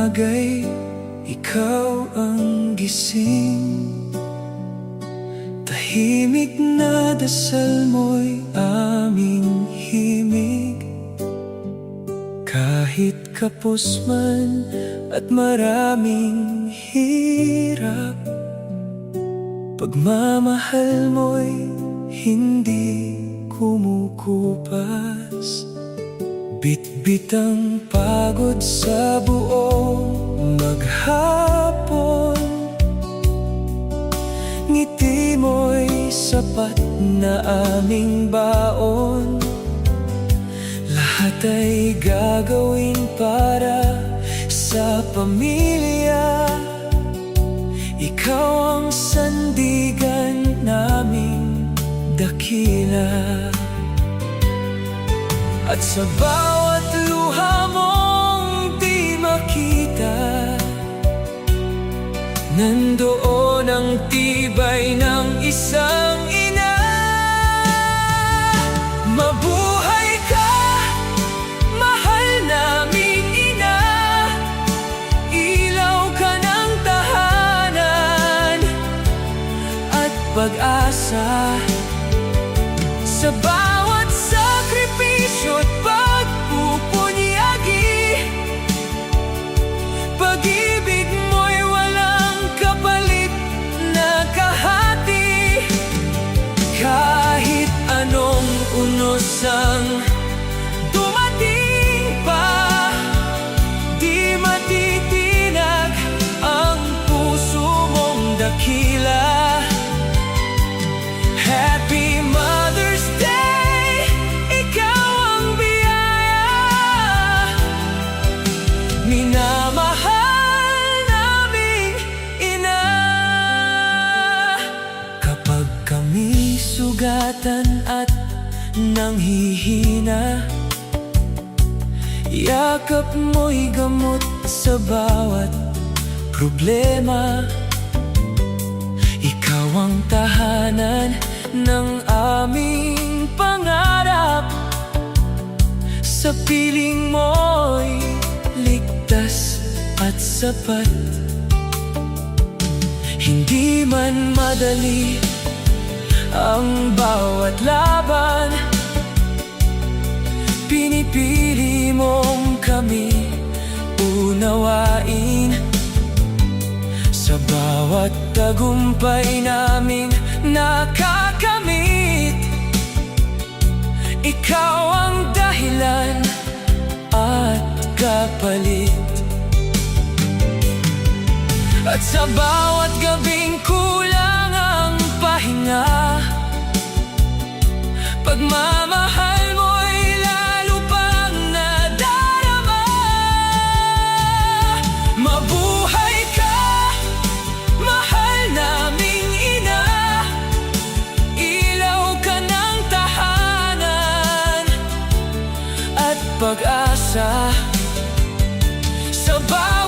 umaga'y ikaw ang gising. Tahimik na dasal mo'y aming himig. Kahit kapos man at maraming hirap, pagmamahal mo'y hindi kumukupas. Bitbit ang pagod sa buong maghapon, ngiti mo'y sapat na aming baon. Lahat ay gagawin para sa pamilya. Ikaw ang sandigan naming dakila. At sa bawat luha mong di makita, nandoon ang tibay ng isang ina. Mabuhay ka, mahal naming ina. Ilaw ka ng tahanan at pag-asa. Sa bawat sakripisyo at pagpupunyagi, pag-ibig mo'y walang kapalit na kahati. Kahit anong unos ang dumating pa, di matitinag ang puso mong dakila. Happy Mother's Day, ikaw ang biyaya. Minamahal naming ina. Kapag kami sugatan at nanghihina, yakap mo'y gamot sa bawat problema. Ikaw ang tahanan ng aming pangarap. Sa piling mo'y ligtas at sapat. Hindi man madali ang bawat laban, pinipili mong kami unawain. Sa bawat tagumpay naming nakakamit, ikaw ang dahilan at kapalit. At sa bawat gabing kulang ang pahinga, pagmamahal mo'y lalo pang nadarama. Mabuhay ka, mahal naming ina. Ilaw ka ng tahanan at pag-asa. Sa bawat